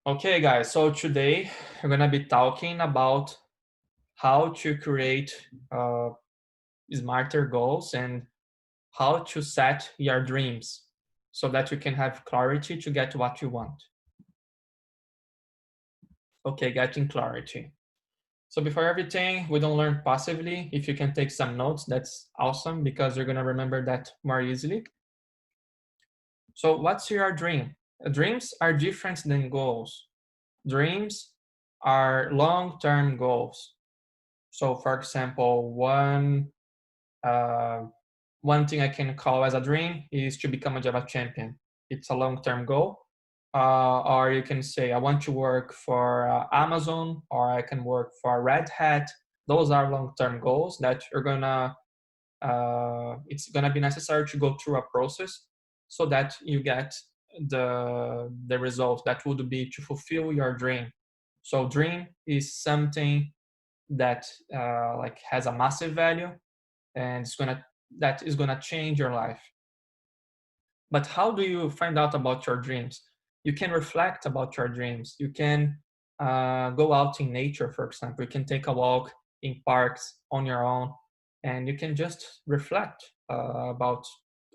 Okay, guys, so today we're gonna be talking about how to create smarter goals and how to set your dreams so that you can have clarity to get what you want. Okay, getting clarity. So before everything, we don't learn passively. If you can take some notes, that's awesome because you're gonna remember that more easily. So what's your dream? Dreams are different than goals. Dreams are long-term goals. So, for example, uh, one thing I can call as a dream is to become a Java champion. It's a long-term goal. Or you can say, I want to work for Amazon, or I can work for Red Hat. Those are long-term goals that it's gonna be necessary to go through a process so that you get the result that would be to fulfill your dream. So dream is something that like has a massive value and that is gonna change your life. But how do you find out about your dreams? You can reflect about your dreams. You can go out in nature, for example. You can take a walk in parks on your own, and you can just reflect about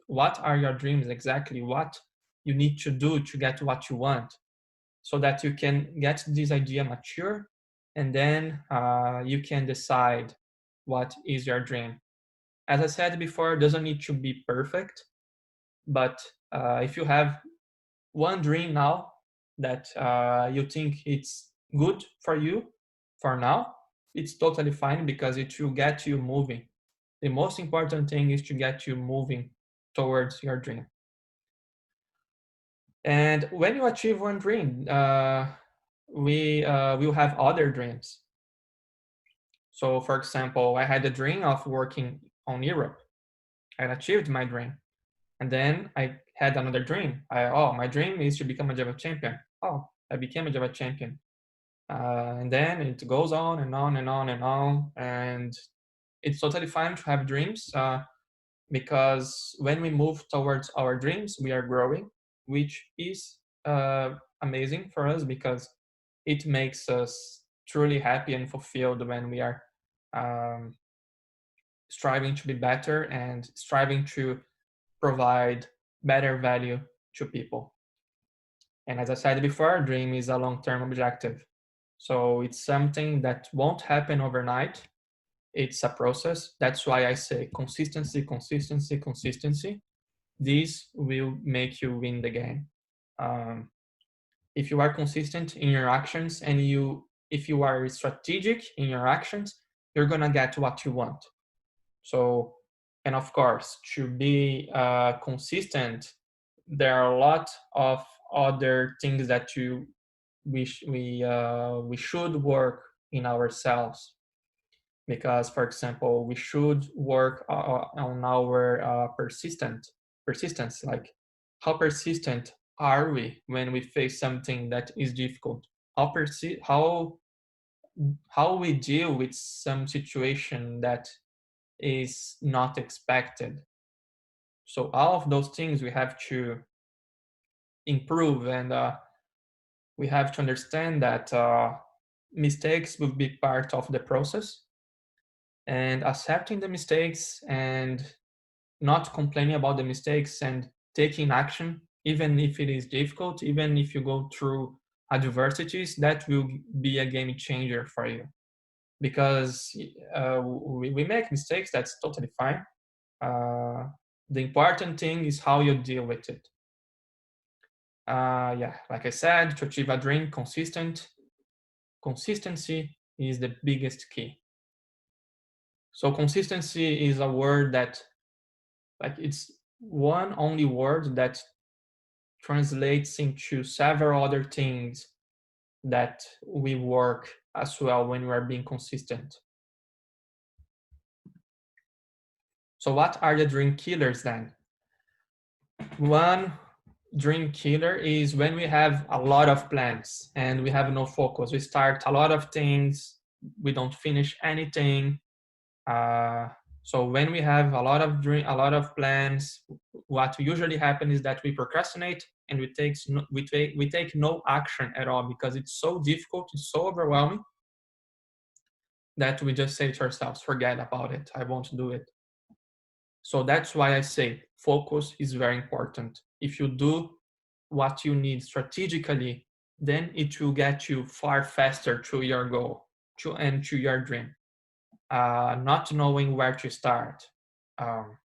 what are your dreams exactly, what you need to do to get what you want, so that you can get this idea mature, and then you can decide what is your dream. As I said before, it doesn't need to be perfect, but if you have one dream now that you think it's good for you for now, it's totally fine because it will get you moving. The most important thing is to get you moving towards your dream. And when you achieve one dream, we will have other dreams. So, for example, I had a dream of working on Europe. I achieved my dream. And then I had another dream. My dream is to become a Java champion. Oh, I became a Java champion. And then it goes on and on and on and on. And it's totally fine to have dreams because when we move towards our dreams, we are growing, which is amazing for us because it makes us truly happy and fulfilled when we are um, striving to be better and striving to provide better value to people. And as I said before, dream is a long-term objective. So it's something that won't happen overnight. It's a process. That's why I say consistency, consistency, consistency. This will make you win the game. Um, if you are consistent in your actions and if you are strategic in your actions, you're gonna get what you want. So, and of course, to be consistent, there are a lot of other things that we should work in ourselves. Because, for example, we should work on our persistence. Like, how persistent are we when we face something that is difficult? How we deal with some situation that is not expected. So all of those things we have to improve, and we have to understand that mistakes will be part of the process, and accepting the mistakes and not complaining about the mistakes and taking action, even if it is difficult, even if you go through adversities, that will be a game changer for you. Because we make mistakes, that's totally fine. The important thing is how you deal with it. Yeah, like I said, to achieve a dream, consistency is the biggest key. So consistency is a word that, like, it's one only word that translates into several other things that we work as well when we are being consistent. So what are the dream killers then? One dream killer is when we have a lot of plans and we have no focus. We start a lot of things, we don't finish anything. So when we have a lot of plans, what usually happens is that we procrastinate and we take no action at all because it's so difficult, it's so overwhelming that we just say to ourselves, forget about it, I won't do it. So that's why I say focus is very important. If you do what you need strategically, then it will get you far faster to your goal and to your dream. Not knowing where to start. Um,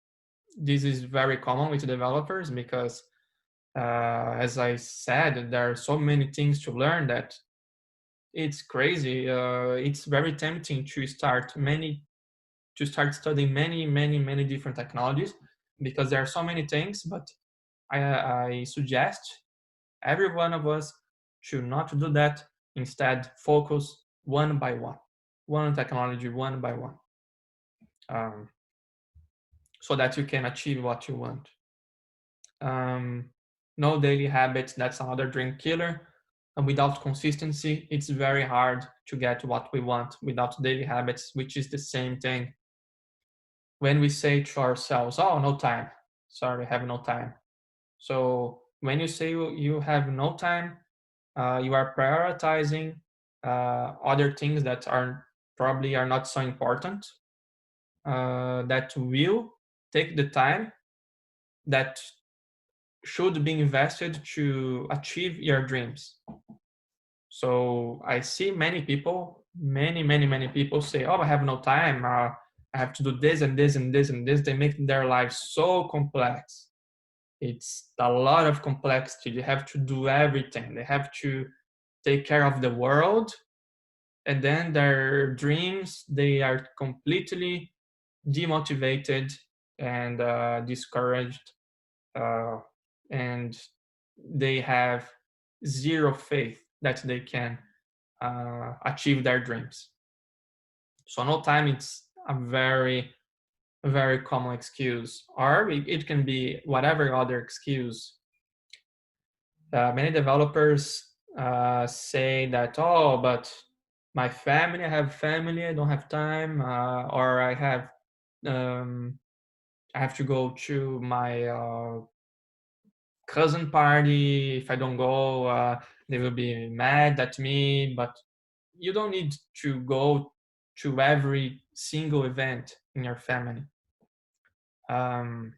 this is very common with developers because, as I said, there are so many things to learn that it's crazy. It's very tempting to start studying many different technologies because there are so many things. But I suggest every one of us should not do that. Instead, focus one by one technology one by one, um, so that you can achieve what you want. No daily habits, that's another dream killer. And without consistency, it's very hard to get what we want without daily habits, which is the same thing. When we say to ourselves, oh, no time, sorry, I have no time. So when you say you have no time, you are prioritizing other things that are not so important, that will take the time that should be invested to achieve your dreams. So I see many people say, "Oh, I have no time. I have to do this and this and this and this." They make their lives so complex. It's a lot of complexity. They have to do everything. They have to take care of the world, and then their dreams, they are completely demotivated and discouraged, uh, and they have zero faith that they can achieve their dreams. So no time, it's a very common excuse, or it can be whatever other excuse. Many developers say that, oh, but my family, I have family, I don't have time, or um, I have to go to my cousin party. If I don't go, they will be mad at me. But you don't need to go to every single event in your family. Um,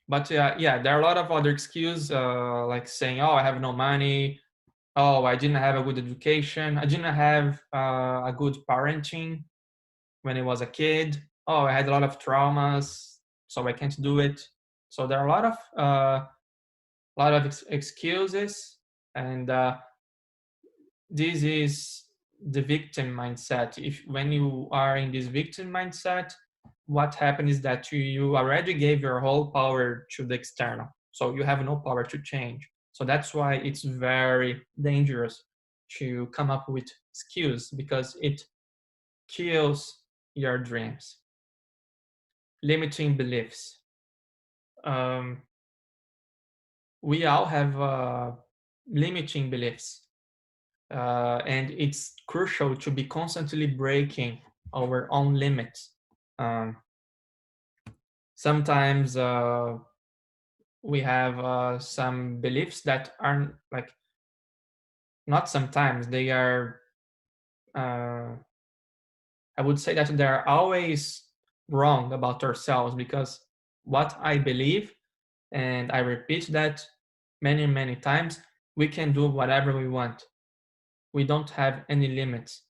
but yeah, there are a lot of other excuses, like saying, "Oh, I have no money. Oh, I didn't have a good education. I didn't have a good parenting when I was a kid. Oh, I had a lot of traumas, so I can't do it." So there are a lot of excuses, and this is the victim mindset. If when you are in this victim mindset, what happens is that you already gave your whole power to the external, so you have no power to change. So that's why it's very dangerous to come up with excuses, because it kills your dreams. Limiting beliefs. um, we all have limiting beliefs, and it's crucial to be constantly breaking our own limits. Um, Sometimes we have some beliefs that aren't like, not sometimes, they are, uh, I would say that they're always wrong about ourselves, because what I believe, and I repeat that many times, we can do whatever we want. We don't have any limits.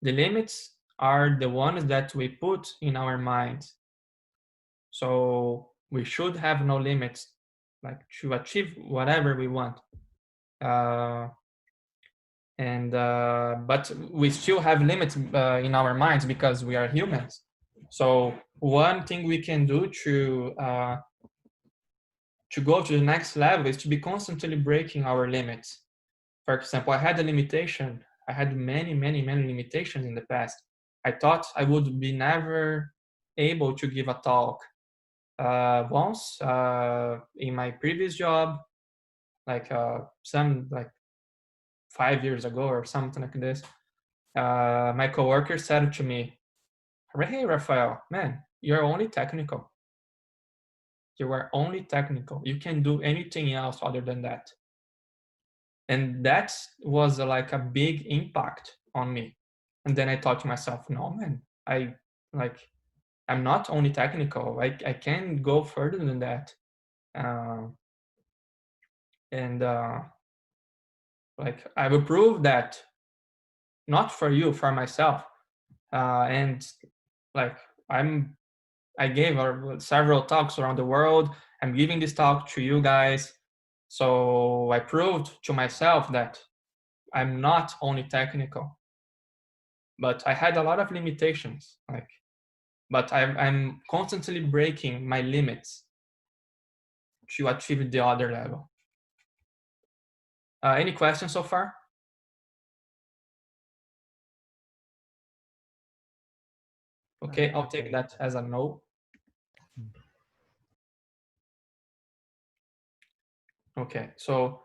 The limits are the ones that we put in our minds. So we should have no limits, like to achieve whatever we want. Uh, and But we still have limits in our minds because we are humans. So one thing we can do to go to the next level is to be constantly breaking our limits. For example, I had a limitation. I had many limitations in the past. I thought I would be never able to give a talk. Once in my previous job, like 5 years ago or something like this, my coworker said to me, hey, Rafael, man, you're only technical. You are only technical. You can do anything else other than that. And that was like a big impact on me. And then I thought to myself, no, man, like, I'm not only technical. I can go further than that. Uh, and like, I will prove that, not for you, for myself. And like, I gave several talks around the world. I'm giving this talk to you guys. So I proved to myself that I'm not only technical, but I had a lot of limitations. Like, but I'm constantly breaking my limits to achieve the other level. Any questions so far? Okay, I'll take that as a no. Okay, so,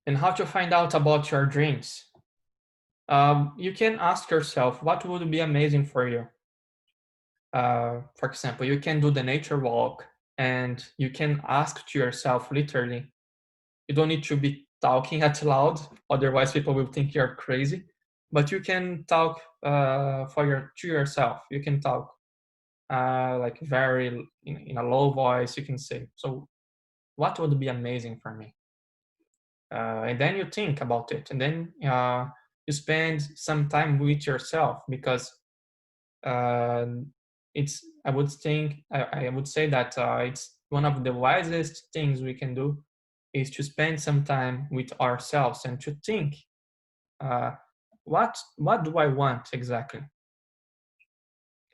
and how to find out about your dreams? You can ask yourself, what would be amazing for you? For example, you can do the nature walk and you can ask to yourself literally. You don't need to be talking out loud, otherwise people will think you're crazy. But you can talk to yourself. You can talk like very in a low voice. You can say, so what would be amazing for me? And then you think about it, and then you spend some time with yourself, because uh, it's I would say that it's one of the wisest things we can do is to spend some time with ourselves and to think, uh, what do I want exactly,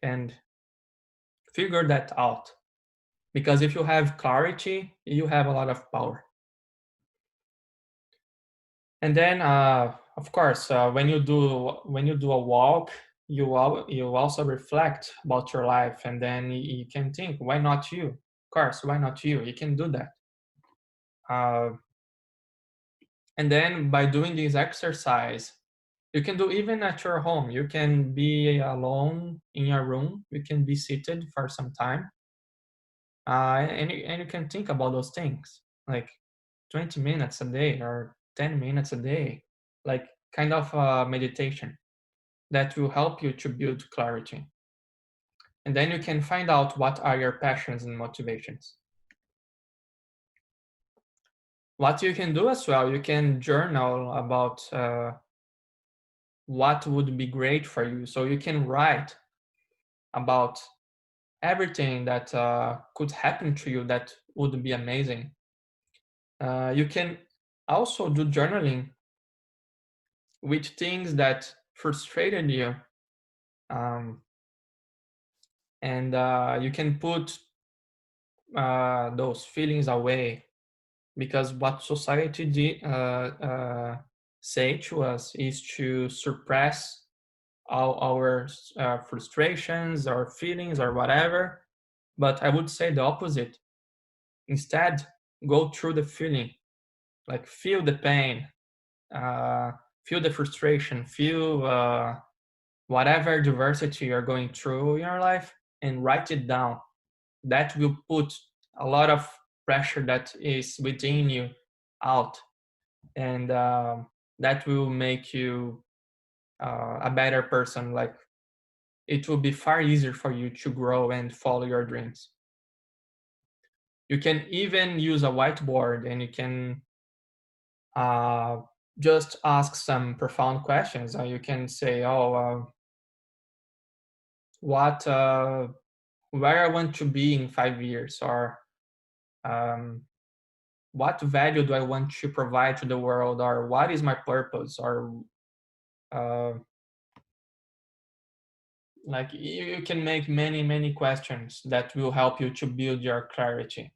and figure that out. Because if you have clarity, you have a lot of power. And then, of course, when you do a walk, you also reflect about your life, and then you can think, why not you? Of course, why not you? You can do that. Uh, and then by doing this exercise, you can do even at your home. You can be alone in your room. You can be seated for some time, and you can think about those things, like 20 minutes a day or 10 minutes a day, like kind of meditation that will help you to build clarity. And then you can find out what are your passions and motivations. What you can do as well, you can journal about what would be great for you. So you can write about everything that could happen to you that would be amazing. You can also do journaling with things that frustrated you, um, and you can put those feelings away, because what society say to us is to suppress all our frustrations or feelings or whatever. But I would say the opposite. Instead, go through the feeling, like feel the pain, uh, feel the frustration, feel whatever diversity you're going through in your life, and write it down. That will put a lot of pressure that is within you out, and that will make you a better person. Like, it will be far easier for you to grow and follow your dreams. You can even use a whiteboard, and you can uh, just ask some profound questions. You can say, oh, what where I want to be in 5 years, or um, what value do I want to provide to the world, or what is my purpose, or uh, like, you can make many questions that will help you to build your clarity.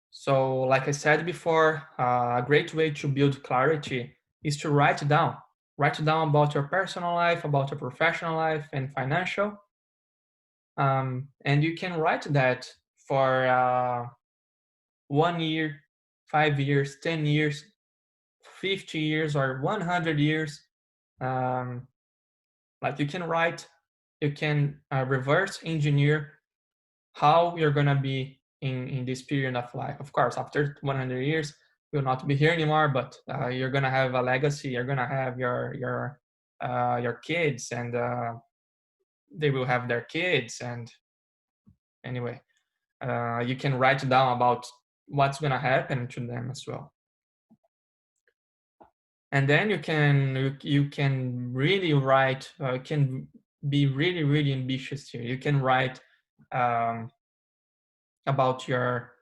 So, like I said before, a great way to build clarity is to write down. Write down about your personal life, about your professional life, and financial. And you can write that for 1 year, 5 years, 10 years, 50 years, or 100 years. Like you can reverse engineer how you're gonna be in this period of life. Of course, after 100 years, you'll not be here anymore, but you're gonna have a legacy. You're gonna have your kids, and they will have their kids. And anyway, you can write down about what's gonna happen to them as well. And then you can really write. Can be really ambitious here. You can write um, about your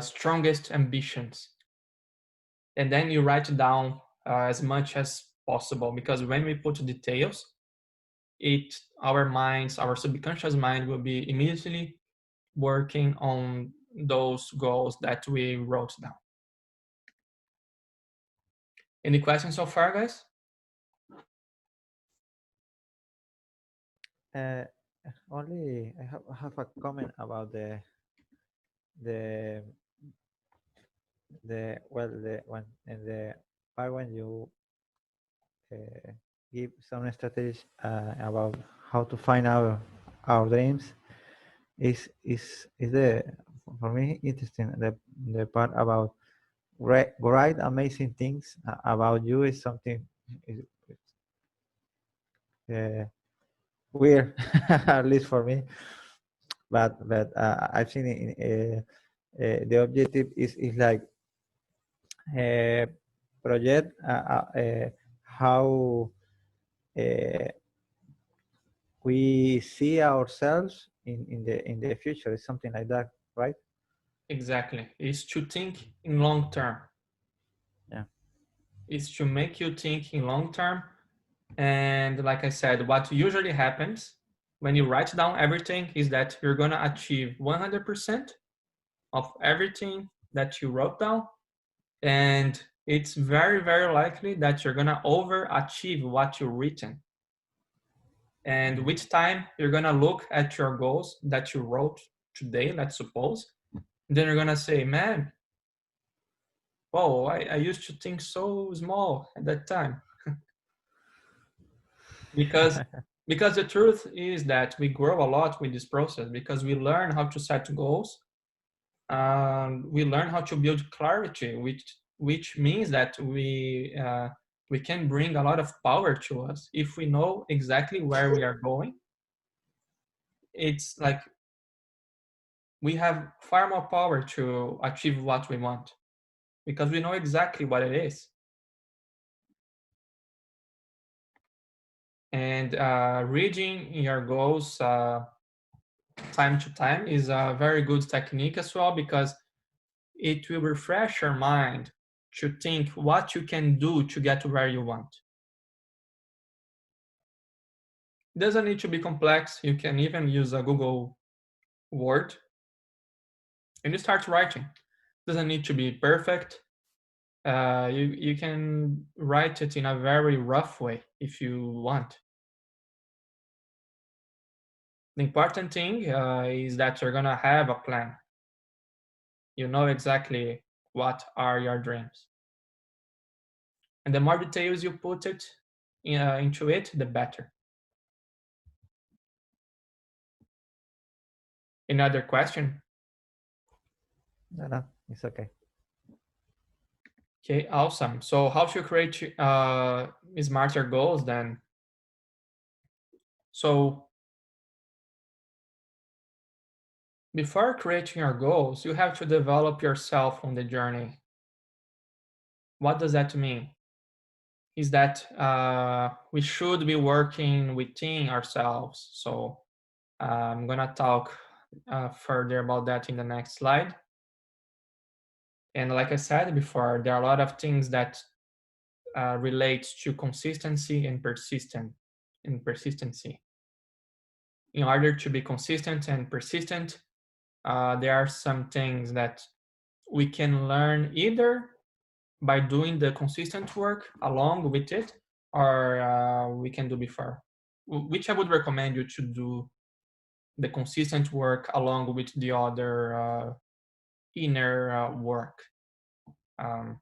strongest ambitions, and then you write down as much as possible, because when we put details, our subconscious mind will be immediately working on those goals that we wrote down. Any questions so far, guys? Uh, Only I have a comment about the the when in the part when you uh, give some strategies about how to find our dreams is the for me interesting the part about write amazing things about you is something is, uh, weird at least for me, but I think the objective is like uh, project how uh, we see ourselves in the future. It's something like that, right? Exactly. Is to think in long term. Yeah. Is to make you think in long term. And like I said, what usually happens when you write down everything is that you're going to achieve 100% of everything that you wrote down. And it's very likely that you're going to overachieve what you've written. And with time, you're going to look at your goals that you wrote today, let's suppose. Then you're going to say, man, whoa, I used to think so small at that time. because because the truth is that we grow a lot with this process, because we learn how to set goals. We learn how to build clarity, which means that we can bring a lot of power to us if we know exactly where we are going. It's like we have far more power to achieve what we want, because we know exactly what it is. And reading your goals time to time is a very good technique as well, because it will refresh your mind to think what you can do to get to where you want. It doesn't need to be complex. You can even use a Google Word and you start writing. It doesn't need to be perfect. You can write it in a very rough way if you want. The important thing is that you're gonna have a plan. You know exactly what are your dreams, and the more details you put it into it, the better. Another question? No, it's okay. Okay, awesome. So how to create smarter goals then? So before creating your goals, you have to develop yourself on the journey. What does that mean? Is that we should be working within ourselves. So I'm gonna talk further about that in the next slide. And like I said before, there are a lot of things that relate to consistency and persistency. In order to be consistent and persistent, there are some things that we can learn either by doing the consistent work along with it, or we can do before. Which I would recommend you to do the consistent work along with the other inner work. Um,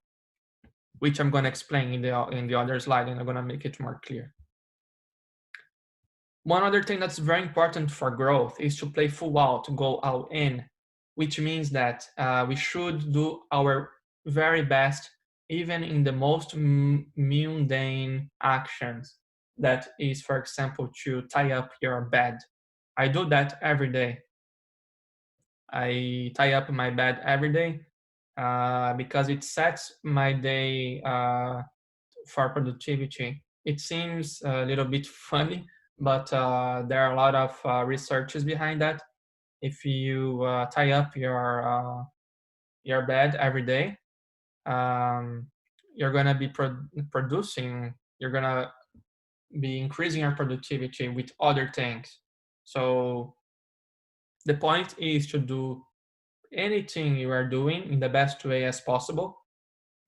which I'm going to explain in the other slide, and I'm going to make it more clear. One other thing that's very important for growth is to play full out, to go all in, which means that we should do our very best, even in the most mundane actions. That is, for example, to tie up your bed. I do that every day. I tie up my bed every day because it sets my day for productivity. It seems a little bit funny, but there are a lot of researches behind that. If you tie up your bed every day, you're gonna be producing. You're gonna be increasing your productivity with other things. So the point is to do anything you are doing in the best way as possible,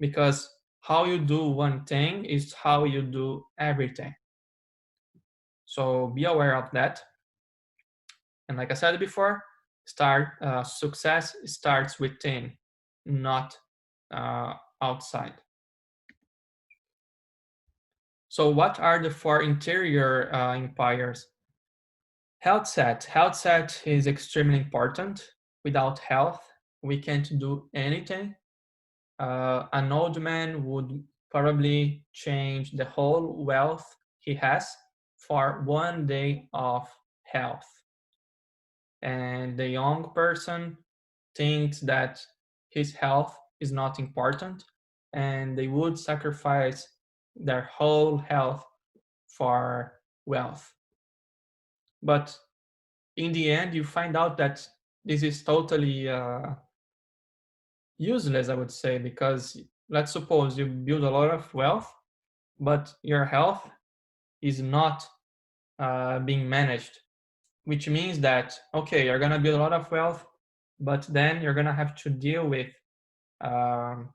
because how you do one thing is how you do everything. So be aware of that. And like I said before, success starts within, not outside. So what are the four interior empires? Health set. Health set is extremely important. Without health, we can't do anything. An old man would probably change the whole wealth he has for one day of health. And the young person thinks that his health is not important, and they would sacrifice their whole health for wealth. But in the end, you find out that this is totally useless, I would say, because let's suppose you build a lot of wealth, but your health is not being managed, which means that, okay, you're going to build a lot of wealth, but then you're going to have to deal with um,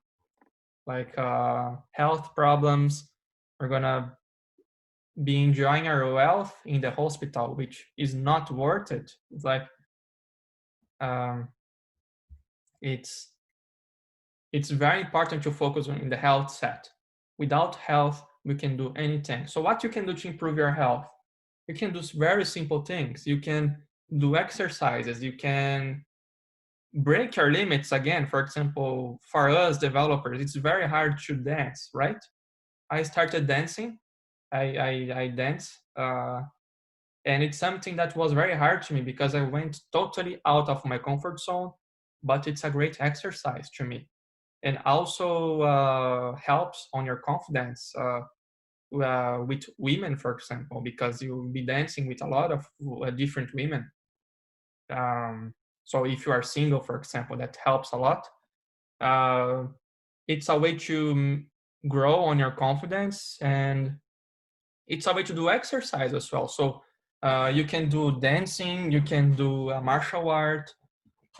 health problems. We're going to be enjoying our wealth in the hospital, which is not worth it. It's like um, it's very important to focus on the health set. Without health, we can do anything. So what you can do to improve your health? You can do very simple things. You can do exercises. You can break your limits again. For example, for us developers, it's very hard to dance, right? I started dancing. I dance, and it's something that was very hard to me because I went totally out of my comfort zone. But it's a great exercise to me, and also helps on your confidence with women, for example, because you'll be dancing with a lot of different women. So if you are single, for example, that helps a lot. It's a way to grow on your confidence, and it's a way to do exercise as well. So you can do dancing, you can do martial art,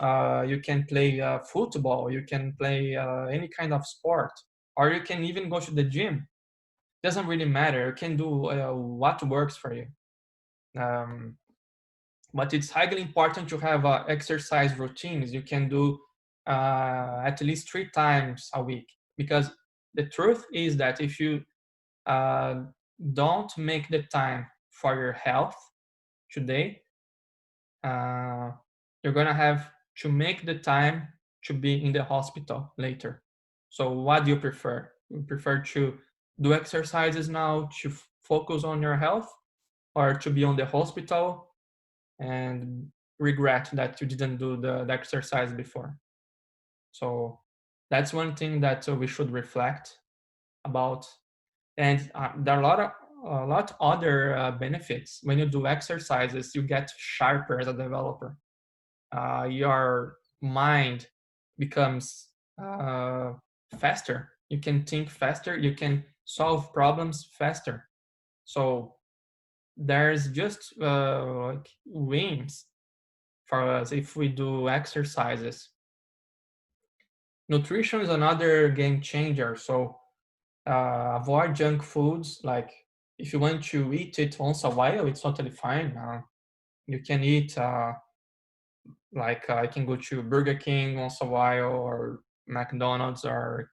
you can play football, you can play any kind of sport, or you can even go to the gym. Doesn't really matter. You can do what works for you. Um, but it's highly important to have exercise routines. You can do at least 3 times a week, because the truth is that if you uh, don't make the time for your health today, you're gonna have to make the time to be in the hospital later. So what do you prefer? You prefer to do exercises now to focus on your health, or to be on the hospital and regret that you didn't do the exercise before? So that's one thing that we should reflect about. And there are a lot other benefits. When you do exercises, you get sharper as a developer. Your mind becomes faster. You can think faster. You can solve problems faster. So there's just like wins for us if we do exercises. Nutrition is another game changer. So avoid junk foods. Like if you want to eat it once a while, it's totally fine. You can eat I can go to Burger King once a while, or McDonald's, or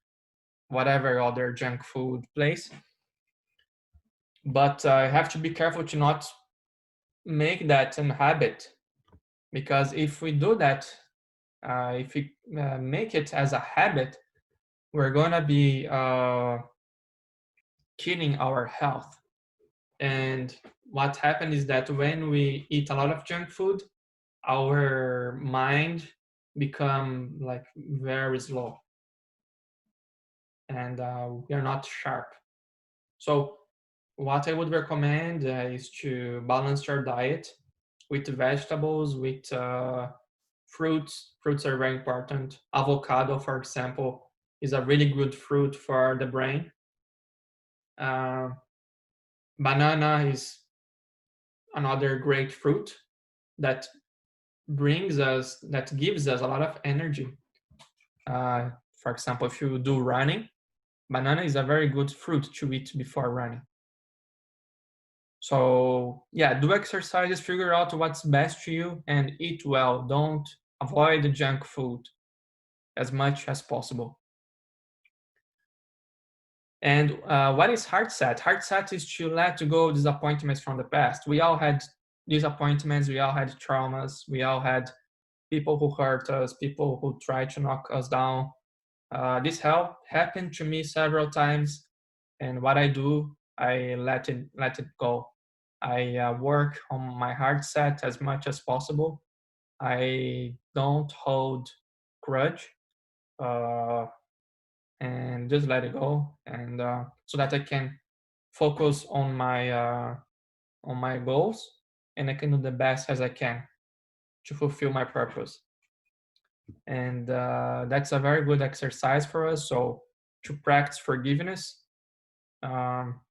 whatever other junk food place. But I have to be careful to not make that a habit, because if we do that, if we make it as a habit, we're gonna be killing our health. And what happens is that when we eat a lot of junk food, our mind become like very slow, and we are not sharp. So what I would recommend is to balance your diet with vegetables, with fruits. Fruits are very important. Avocado, for example, is a really good fruit for the brain. Uh, Banana is another great fruit that gives us a lot of energy. For example, if you do running, banana is a very good fruit to eat before running. So yeah, do exercises, figure out what's best to you, and eat well. Don't avoid the junk food as much as possible. And what is heart set? Heart set is to let go disappointments from the past. We all had disappointments, we all had traumas, we all had people who hurt us, people who tried to knock us down. This happened to me several times, and what I do, I let it go. I work on my heart set as much as possible. I don't hold grudge, uh, and just let it go, and so that I can focus on my goals, and I can do the best as I can to fulfill my purpose. And that's a very good exercise for us. So to practice forgiveness, um,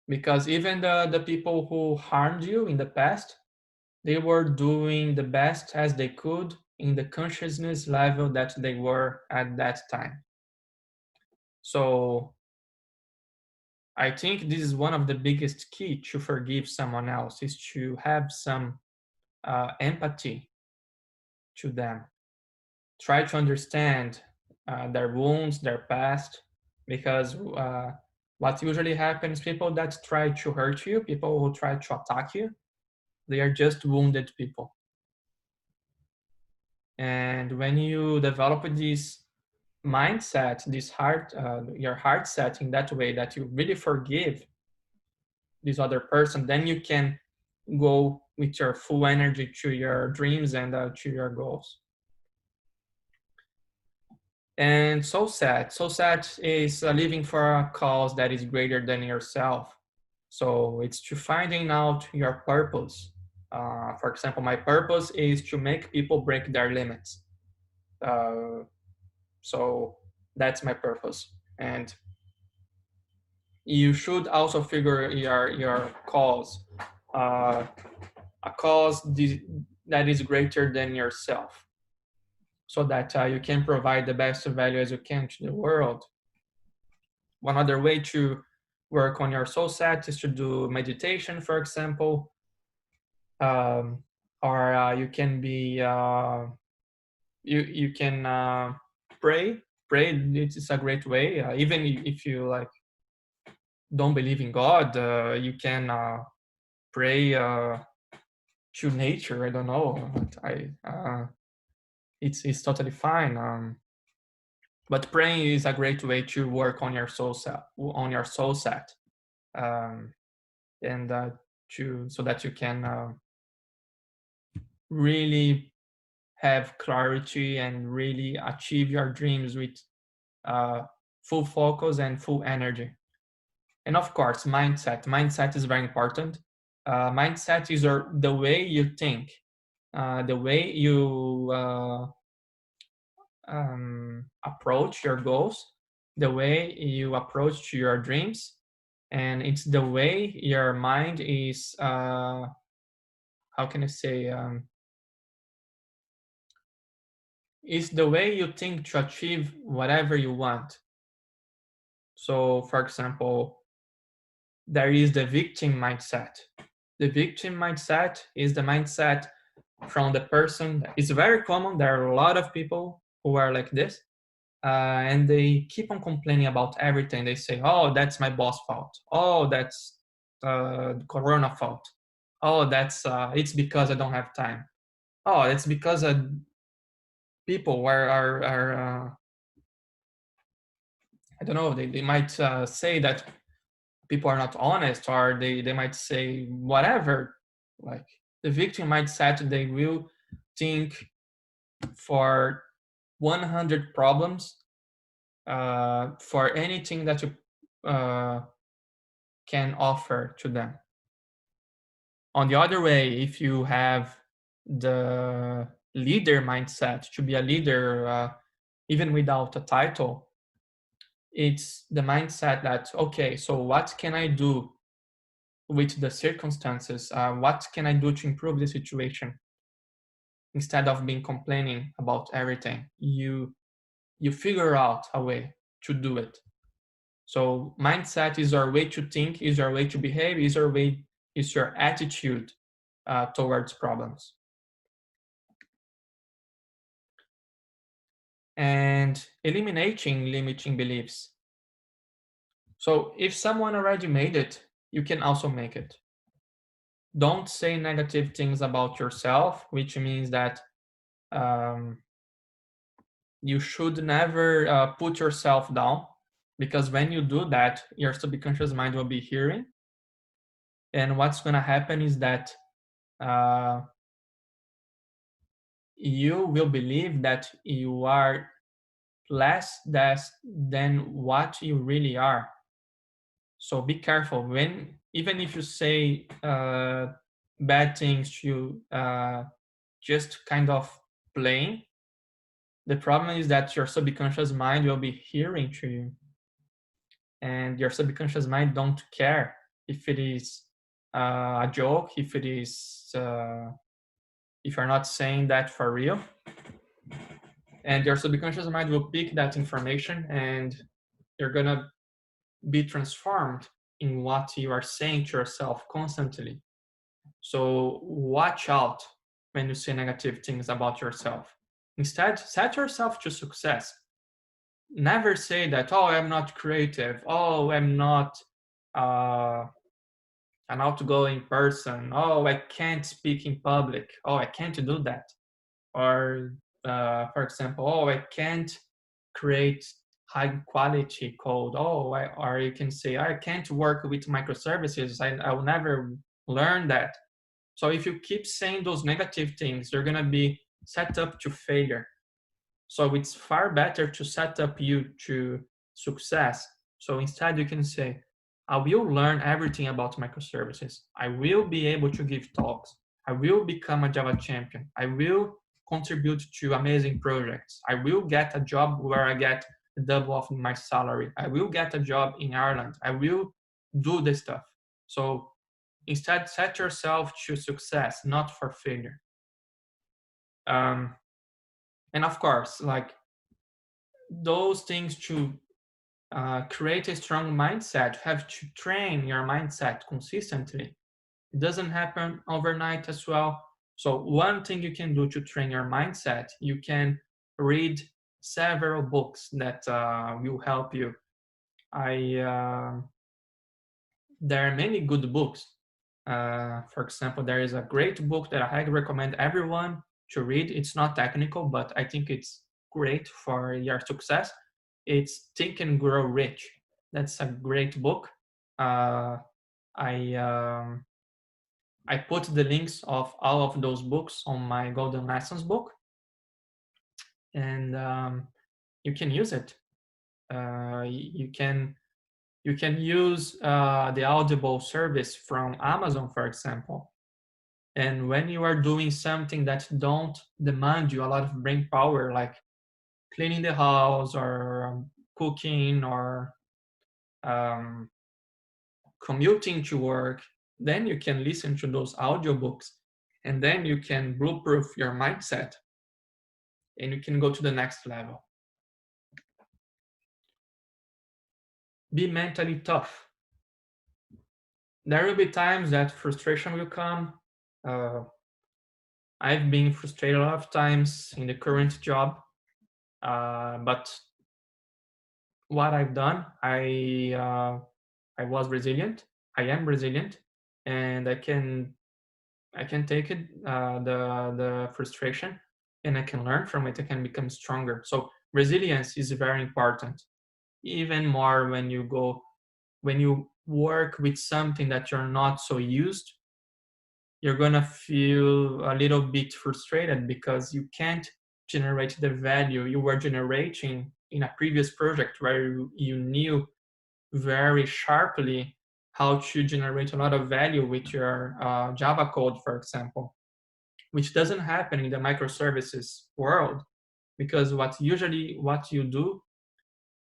because even the people who harmed you in the past, they were doing the best as they could in the consciousness level that they were at that time. So I think this is one of the biggest key to forgive someone else, is to have some empathy to them. Try to understand their wounds, their past, because what usually happens, people that try to hurt you, people who try to attack you, they are just wounded people. And when you develop this mindset, your heart set in that way, that you really forgive this other person, then you can go with your full energy to your dreams and to your goals. And soul set is living for a cause that is greater than yourself. So it's to finding out your purpose. For example, my purpose is to make people break their limits. So that's my purpose. And you should also figure your cause, a cause that is greater than yourself, so that you can provide the best value as you can to the world. One other way to work on your soul set is to do meditation, for example, or you can be you can pray. It's a great way. Even if you like don't believe in God, you can pray to nature. I don't know. It's totally fine. But praying is a great way to work on your soul set, and so that you can really have clarity and really achieve your dreams with full focus and full energy. And of course, mindset is very important. Mindset is the way you think, the way you approach your goals, the way you approach your dreams, and it's the way your mind is, how can I say, it's the way you think to achieve whatever you want. So, for example, there is the victim mindset. The victim mindset is the mindset from the person. It's very common. There are a lot of people who are like this. and they keep on complaining about everything. They say, "Oh, that's my boss' fault. Oh, that's Corona fault. Oh, that's it's because I don't have time. Oh, it's because people are I don't know. They might say that people are not honest, or they might say whatever. Like the victim mindset, they will think for 100 problems for anything that you uh, can offer to them. On the other way, if you have the leader mindset, to be a leader even without a title, it's the mindset that, okay, so what can I do with the circumstances? What can I do to improve the situation? Instead of being complaining about everything, you figure out a way to do it. So mindset is our way to think, is our way to behave, is your attitude towards problems. And eliminating limiting beliefs. So if someone already made it, you can also make it. Don't say negative things about yourself, which means that um, you should never put yourself down, because when you do that, your subconscious mind will be hearing. And what's going to happen is that uh, you will believe that you are less than what you really are. So be careful when, even if you say bad things to just kind of playing, the problem is that your subconscious mind will be hearing to you, and your subconscious mind don't care if it is a joke, if it is if you're not saying that for real. And your subconscious mind will pick that information, and you're gonna be transformed in what you are saying to yourself constantly. So watch out when you say negative things about yourself. Instead, set yourself to success. Never say that, oh, I'm not creative. Oh, I'm not uh, an outgoing person. Oh, I can't speak in public. Oh, I can't do that. Or, for example, oh, I can't create high quality code. Oh, or you can say, I can't work with microservices. I will never learn that. So if you keep saying those negative things, you're going to be set up to failure. So it's far better to set up you to success. So instead you can say, I will learn everything about microservices. I will be able to give talks. I will become a Java champion. I will contribute to amazing projects. I will get a job where I get the double of my salary. I will get a job in Ireland. I will do this stuff. So instead, set yourself to success, not for failure. And of course, like those things to create a strong mindset, have to train your mindset consistently. It doesn't happen overnight as well. So one thing you can do to train your mindset, you can read several books that will help you. There are many good books. For example, there is a great book that I highly recommend everyone to read. It's not technical, but I think it's great for your success. It's Think and Grow Rich. That's a great book. Uh, I um, I put the links of all of those books on my Golden Lessons book, and you can use it. You can use the Audible service from Amazon, for example. And when you are doing something that don't demand you a lot of brain power, like cleaning the house or cooking or um, commuting to work, then you can listen to those audiobooks, and then you can blueproof your mindset and you can go to the next level. Be mentally tough. There will be times that frustration will come. I've been frustrated a lot of times in the current job, but what I've done, I was resilient. I am resilient, and I can take it, the frustration, and I can learn from it. I can become stronger. So resilience is very important, even more when you work with something that you're not so used. You're gonna feel a little bit frustrated because you can't generate the value you were generating in a previous project where you knew very sharply how to generate a lot of value with your Java code, for example, which doesn't happen in the microservices world, because what you do,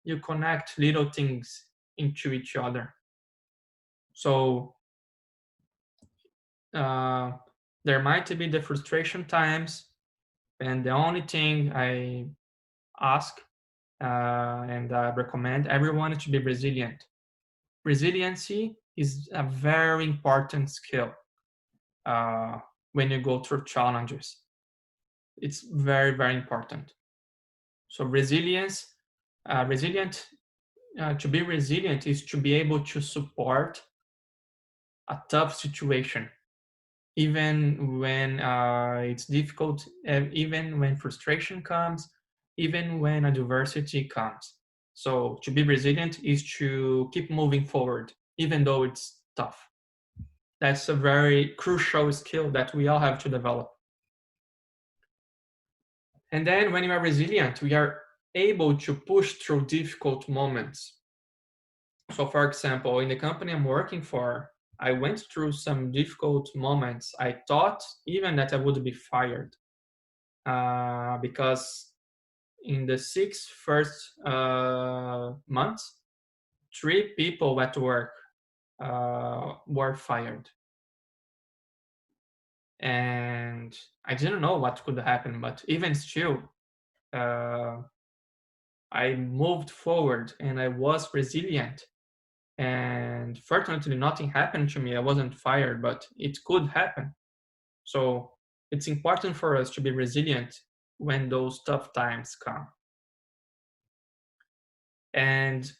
you connect little things into each other. So uh, there might be the frustration times, and the only thing I ask and recommend everyone to be resilient. Resiliency is a very important skill uh, when you go through challenges. It's very, very important. So to be resilient is to be able to support a tough situation, even when it's difficult, even when frustration comes, even when adversity comes. So to be resilient is to keep moving forward, even though it's tough. That's a very crucial skill that we all have to develop. And then when you are resilient, we are able to push through difficult moments. So for example, in the company I'm working for, I went through some difficult moments. I thought even that I would be fired because in the first 6 months, 3 people at work were fired. And I didn't know what could happen, but even still, I moved forward and I was resilient. And fortunately, nothing happened to me. I wasn't fired, but it could happen. So it's important for us to be resilient when those tough times come. And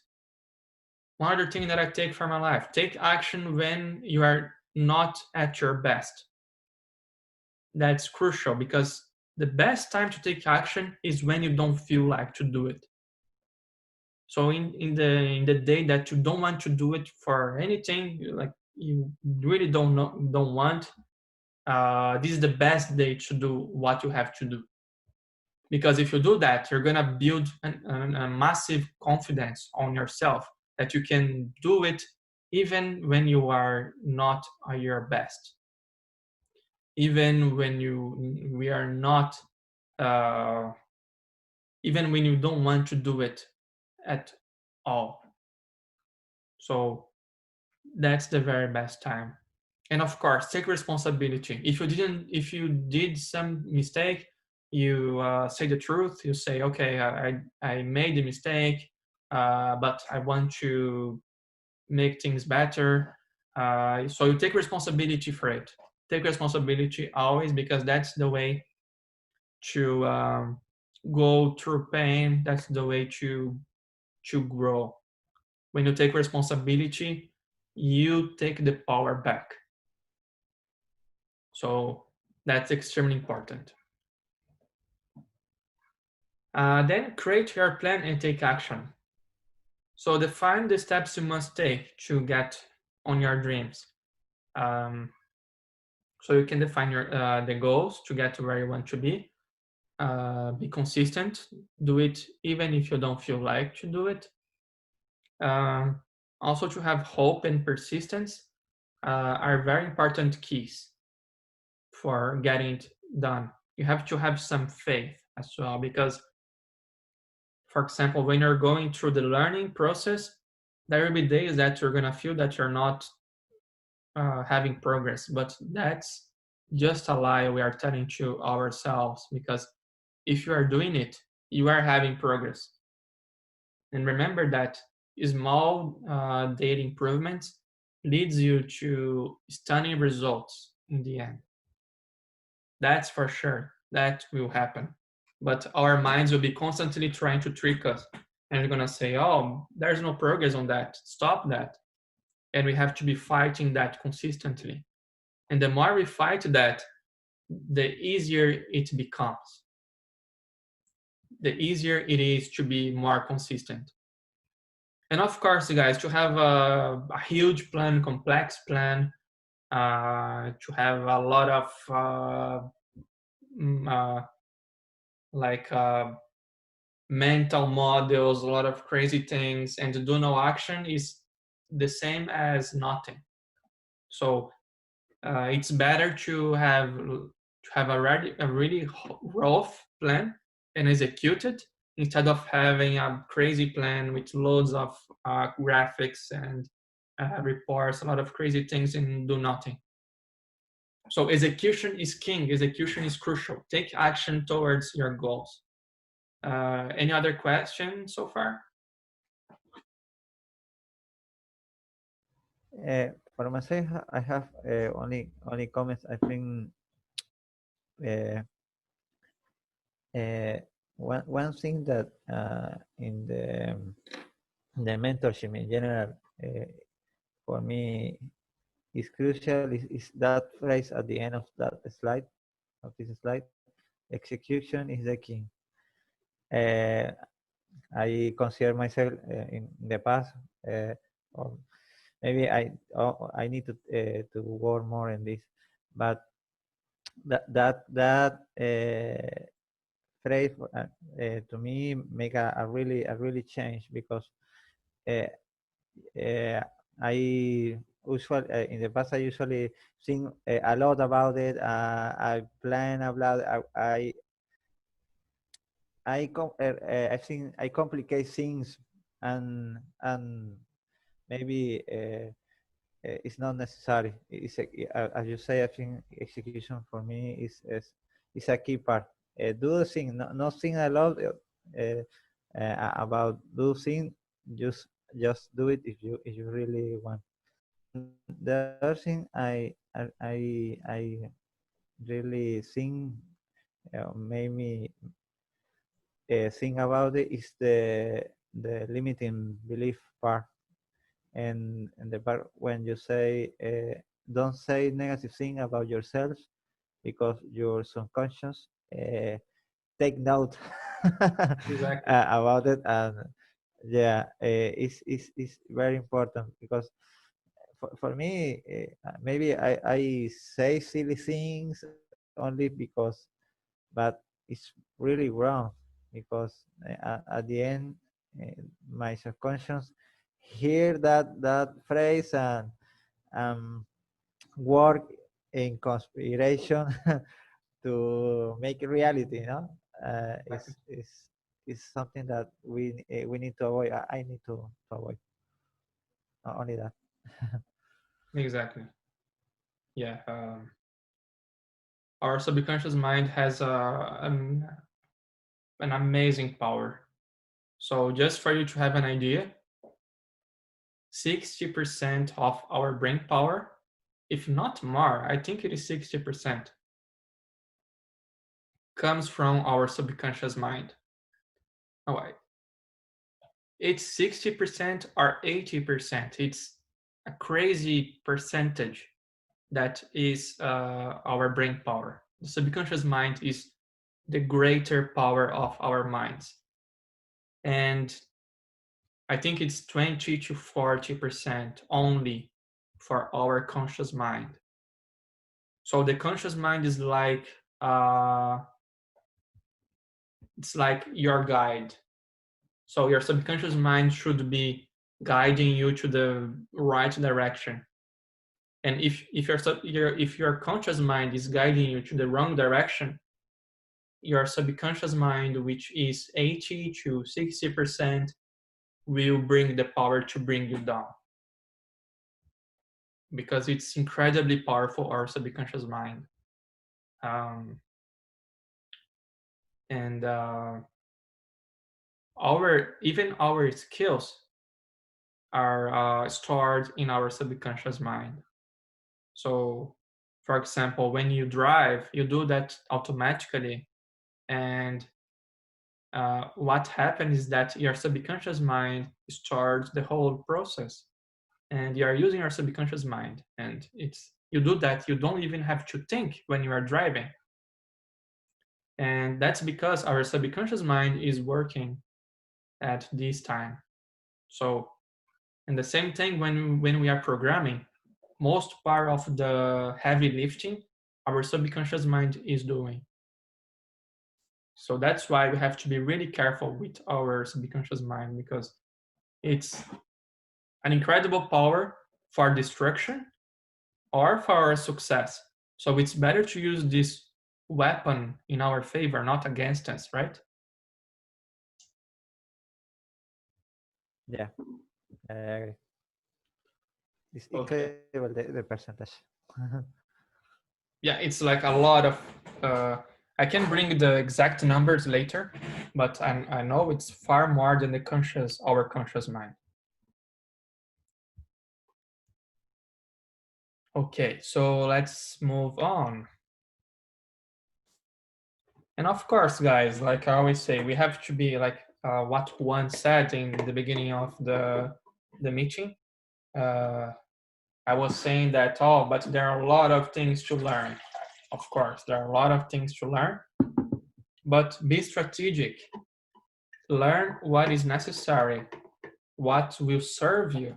one other thing that I take from my life, take action when you are not at your best. That's crucial because the best time to take action is when you don't feel like to do it. So in the day that you don't want to do it for anything, like you really don't want, this is the best day to do what you have to do. Because if you do that, you're gonna build a massive confidence on yourself that you can do it even when you are not at your best, even when we are not, uh, even when you don't want to do it at all. So that's the very best time. And of course, take responsibility. If you did some mistake, you say the truth. You say, okay, I made a mistake, but I want to make things better. So you take responsibility for it. Take responsibility always, because that's the way to go through pain. That's the way to grow. When you take responsibility, you take the power back. So that's extremely important. Then create your plan and take action. So define the steps you must take to get on your dreams. So you can define the goals to get to where you want to be. Be consistent. Do it even if you don't feel like to do it. Also, to have hope and persistence are very important keys for getting it done. You have to have some faith as well, because, for example, when you're going through the learning process, there will be days that you're going to feel that you're not having progress, but that's just a lie we are telling to ourselves, because if you are doing it, you are having progress. And remember that small daily improvements leads you to stunning results in the end. That's for sure. That will happen. But our minds will be constantly trying to trick us and you're gonna say, oh, there's no progress on that, stop that. And we have to be fighting that consistently. And the more we fight that, the easier it becomes. The easier it is to be more consistent. And of course, guys, to have a huge plan, complex plan, to have a lot of mm, uh, like mental models, a lot of crazy things, and to do no action is the same as nothing. So it's better to have a really rough plan and execute it instead of having a crazy plan with loads of graphics and reports, a lot of crazy things, and do nothing. So execution is king. Execution is crucial. Take action towards your goals. Any other questions so far? For myself, I have only comments. I think one thing that in the mentorship in general, for me is crucial is that phrase at the end of that slide, of this slide: execution is the king. I consider myself in the past, or maybe I need to work more in this, but that phrase to me make a really change, because I usually in the past I usually think a lot about it. I plan about I think I complicate things, and maybe it's not necessary. It's as you say, I think execution for me is a key part. Do the thing, not think a lot about do thing. Just do it if you really want. The other thing I really think made me think about it is the limiting belief part, and the part when you say don't say negative thing about yourself, because your subconscious take note Exactly. about it. And yeah, it's very important, because for me maybe I say silly things only because, but it's really wrong, because at the end my subconscious hear that phrase and um, work in conspiration to make it reality. Is something that we need to avoid. I need to avoid. Not only that. Exactly. Yeah. Our subconscious mind has an amazing power. So just for you to have an idea, 60% of our brain power, if not more, I think it is 60%, comes from our subconscious mind. Oh, it's 60% or 80%. It's a crazy percentage that is our brain power. The subconscious mind is the greater power of our minds. And I think it's 20 to 40% only for our conscious mind. So the conscious mind is like it's like your guide. So your subconscious mind should be guiding you to the right direction. And if your conscious mind is guiding you to the wrong direction, your subconscious mind, which is 80 to 60%, will bring the power to bring you down, because it's incredibly powerful, our subconscious mind. And our skills are stored in our subconscious mind. So, for example, when you drive, you do that automatically, and what happens is that your subconscious mind stores the whole process, and you are using your subconscious mind, and you do that, you don't even have to think when you are driving. And that's because our subconscious mind is working at this time. So, and the same thing when we are programming, most part of the heavy lifting our subconscious mind is doing. So that's why we have to be really careful with our subconscious mind, because it's an incredible power for destruction or for our success. So it's better to use this weapon in our favor, not against us, right? Yeah, I agree. It's Okay. incredible the percentage. Yeah, it's like a lot of. I can bring the exact numbers later, but I know it's far more than our conscious mind. Okay, so let's move on. And of course, guys, like I always say, we have to be like what Juan said in the beginning of the meeting. I was saying that, oh, but there are a lot of things to learn. Of course, there are a lot of things to learn, but be strategic. Learn what is necessary, what will serve you.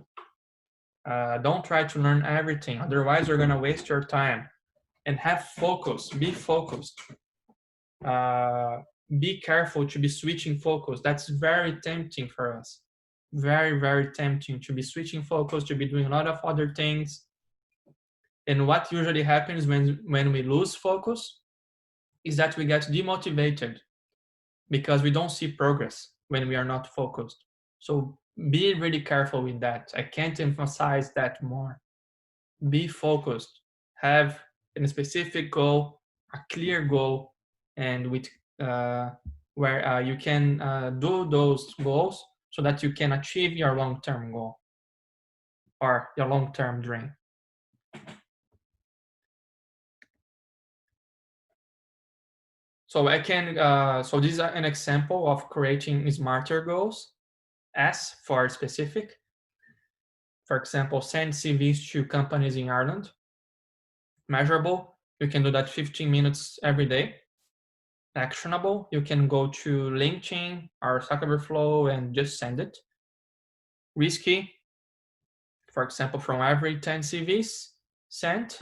Don't try to learn everything, otherwise you're gonna waste your time. And have focus, be focused. Be careful to be switching focus. That's very tempting for us. Very, very tempting to be switching focus, to be doing a lot of other things. And what usually happens when we lose focus is that we get demotivated because we don't see progress when we are not focused. So be really careful with that. I can't emphasize that more. Be focused. Have a specific goal, a clear goal, and with where you can do those goals so that you can achieve your long-term goal or your long-term dream. So I can. So this is an example of creating smarter goals. S for specific. For example, send CVs to companies in Ireland. Measurable, you can do that 15 minutes every day. Actionable, you can go to LinkedIn or Stack Overflow and just send it. Risky, for example, from every 10 CVs sent,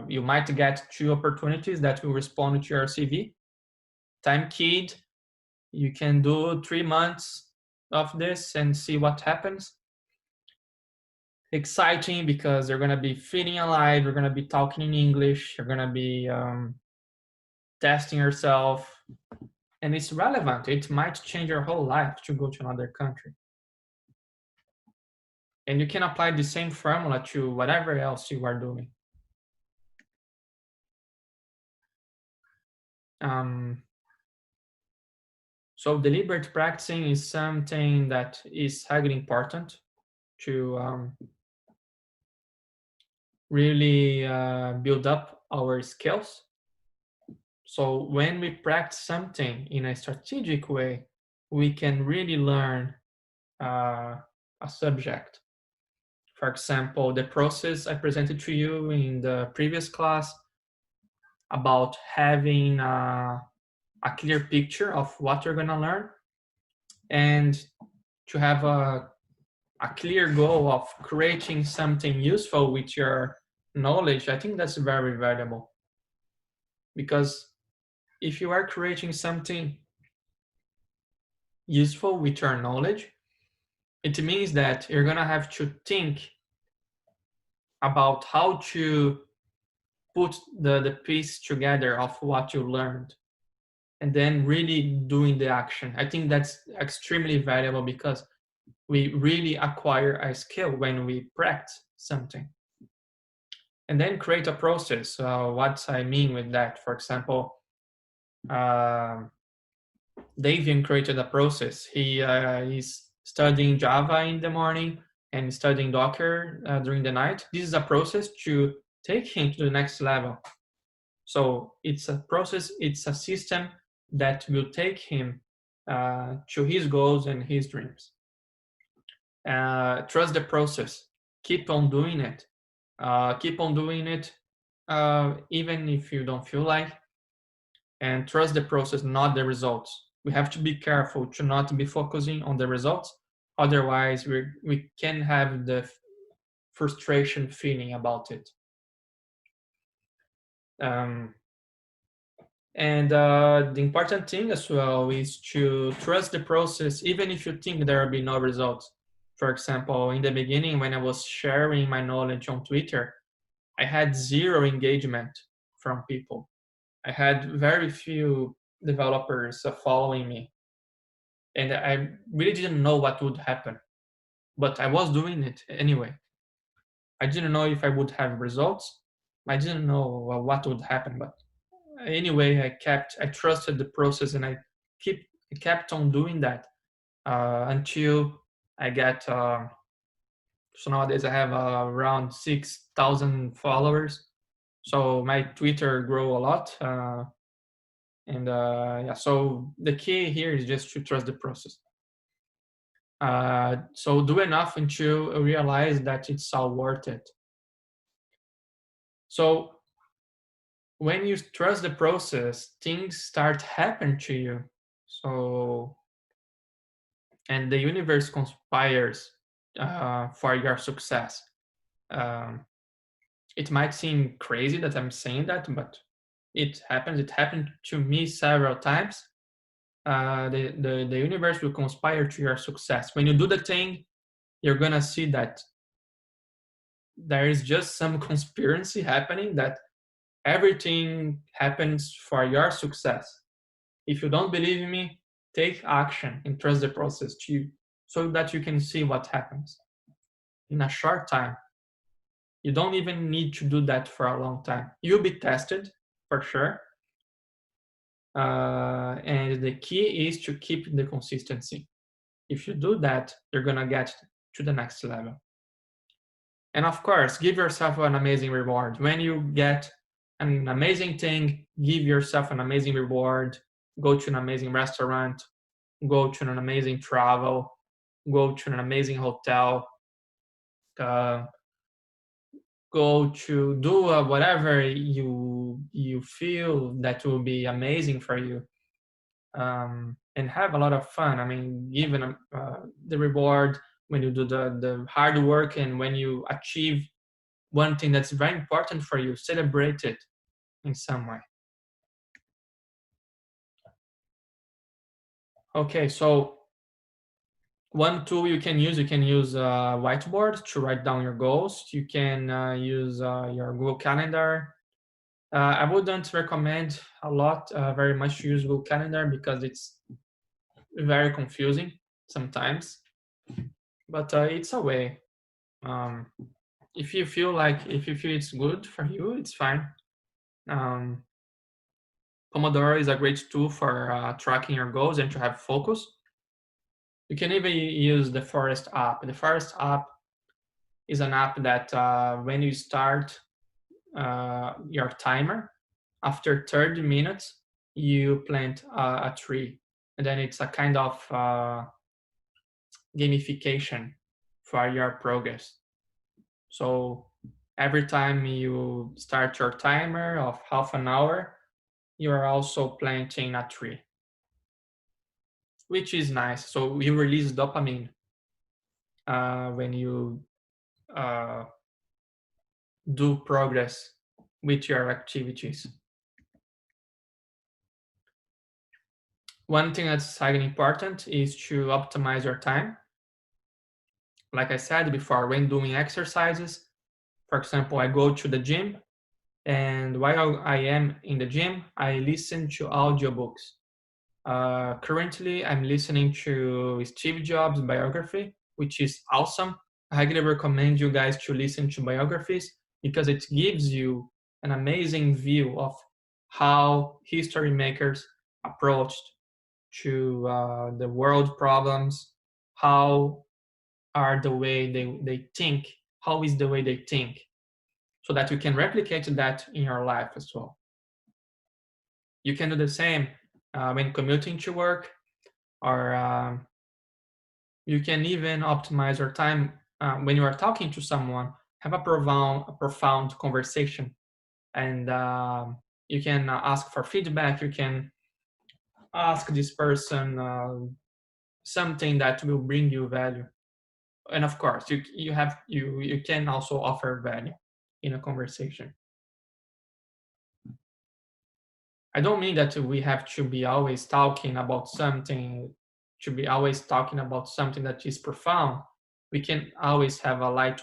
you might get 2 opportunities that will respond to your CV. Time keyed, you can do 3 months of this and see what happens. Exciting, because you're going to be feeling alive, you're going to be talking in English, you're going to be testing yourself, and it's relevant. It might change your whole life to go to another country. And you can apply the same formula to whatever else you are doing. So deliberate practicing is something that is highly important to really build up our skills. So when we practice something in a strategic way, we can really learn a subject. For example, the process I presented to you in the previous class about having a clear picture of what you're going to learn and to have a clear goal of creating something useful with your knowledge. I think that's very valuable, because if you are creating something useful with your knowledge, it means that you're going to have to think about how to put the piece together of what you learned and then really doing the action. I think that's extremely valuable, because we really acquire a skill when we practice something. And then create a process. What I mean with that, for example, Davian created a process. He is studying Java in the morning and studying Docker during the night. This is a process to take him to the next level. So it's a process, it's a system that will take him to his goals and his dreams. Trust the process. Keep on doing it. Keep on doing it even if you don't feel like, and trust the process, not the results. We have to be careful to not be focusing on the results. Otherwise, we can have the frustration feeling about it. And the important thing as well is to trust the process, even if you think there will be no results. For example, in the beginning, when I was sharing my knowledge on Twitter, I had zero engagement from people. I had very few developers following me. And I really didn't know what would happen. But I was doing it anyway. I didn't know if I would have results. I didn't know what would happen. But anyway, I trusted the process, and I kept on doing that until I got. So nowadays I have around 6,000 followers. So my Twitter grew a lot. And yeah, so the key here is just to trust the process. So do enough until you realize that it's all worth it. So when you trust the process, things start happening to you. So, and the universe conspires for your success. Um, it might seem crazy that I'm saying that, but it happens. It happened to me several times. The universe will conspire to your success. When you do the thing, you're gonna see that there is just some conspiracy happening, that everything happens for your success. If you don't believe me, take action and trust the process too, so that you can see what happens in a short time. You don't even need to do that for a long time. You'll be tested for sure. And the key is to keep the consistency. If you do that, you're gonna get to the next level. And of course, give yourself an amazing reward. When you get an amazing thing, give yourself an amazing reward. Go to an amazing restaurant, go to an amazing travel, go to an amazing hotel, uh, go to do whatever you feel that will be amazing for you, and have a lot of fun. I mean, given the reward when you do the hard work, and when you achieve one thing that's very important for you, celebrate it in some way. Okay, so one tool you can use whiteboard to write down your goals. You can use your Google Calendar. I wouldn't recommend very much to use Google Calendar, because it's very confusing sometimes, but it's a way. If you feel it's good for you, it's fine. Pomodoro is a great tool for tracking your goals and to have focus. You can even use the Forest app. The Forest app is an app that when you start your timer, after 30 minutes, you plant a tree. And then it's a kind of gamification for your progress. So every time you start your timer of half an hour, you are also planting a tree, which is nice. So you release dopamine when you do progress with your activities. One thing that's highly important is to optimize your time. Like I said before, when doing exercises, for example, I go to the gym, and while I am in the gym, I listen to audiobooks. Currently, I'm listening to Steve Jobs' biography, which is awesome. I highly recommend you guys to listen to biographies, because it gives you an amazing view of how history makers approached to the world problems, how are the way they think, how is the way they think, so that you can replicate that in your life as well. You can do the same when commuting to work, or you can even optimize your time when you are talking to someone. Have a profound conversation, and you can ask for feedback. You can ask this person something that will bring you value, and of course, you can also offer value in a conversation. I don't mean that we have to be always talking about something, that is profound. We can always have a light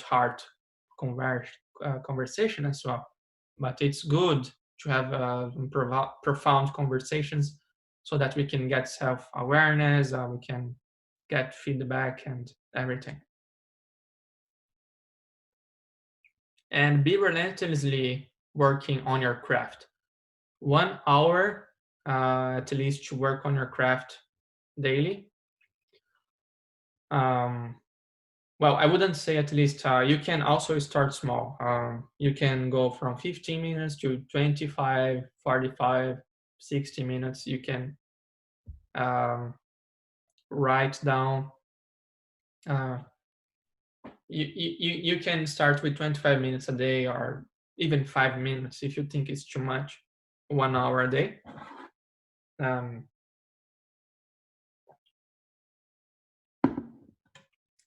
heart conversation as well. But it's good to have profound conversations so that we can get self-awareness, we can get feedback and everything. And be relentlessly working on your craft. 1 hour at least to work on your craft daily. Well, I wouldn't say at least. You can also start small. You can go from 15 minutes to 25, 45, 60 minutes. You can write down. You can start with 25 minutes a day, or even 5 minutes if you think it's too much. 1 hour a day.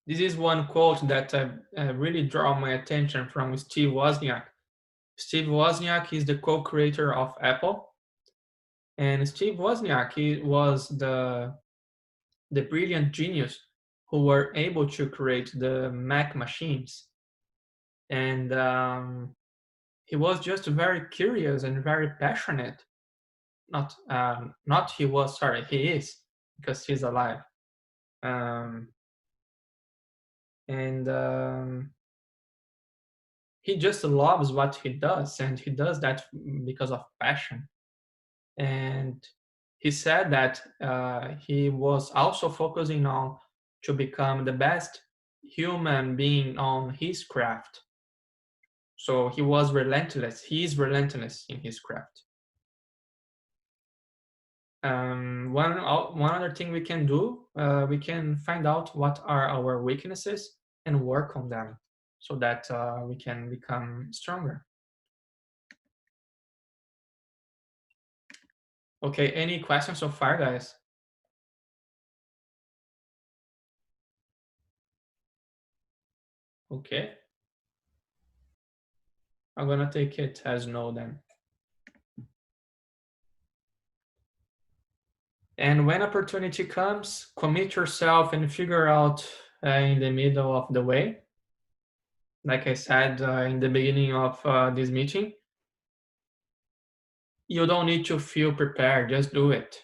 This is one quote that really draw my attention from Steve Wozniak. Steve Wozniak is the co-creator of Apple. And Steve Wozniak, he was the brilliant genius who were able to create the Mac machines. And he was just very curious and very passionate. He is, because he's alive. He just loves what he does, and he does that because of passion. And he said that he was also focusing on to become the best human being on his craft. So he was relentless. He is relentless in his craft. One other thing we can do, we can find out what are our weaknesses and work on them so that we can become stronger. Okay, any questions so far, guys? Okay. I'm gonna take it as no then. And when opportunity comes, commit yourself and figure out in the middle of the way. Like I said in the beginning of this meeting, you don't need to feel prepared, just do it.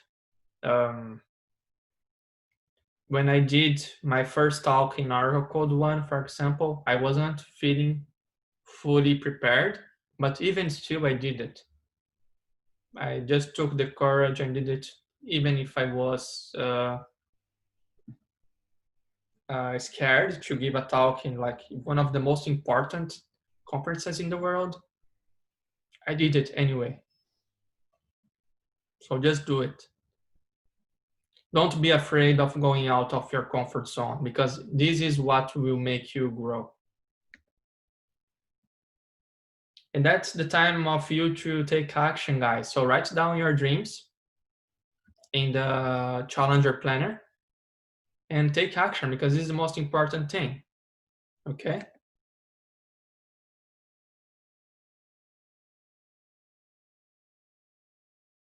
When I did my first talk in Oracle Code 1, for example, I wasn't feeling fully prepared, but even still I did it. I just took the courage and did it, even if I was scared to give a talk in like one of the most important conferences in the world. I did it anyway. So just do it. Don't be afraid of going out of your comfort zone, because this is what will make you grow. And that's the time of you to take action, guys. So write down your dreams in the Challenger Planner and take action, because this is the most important thing. Okay?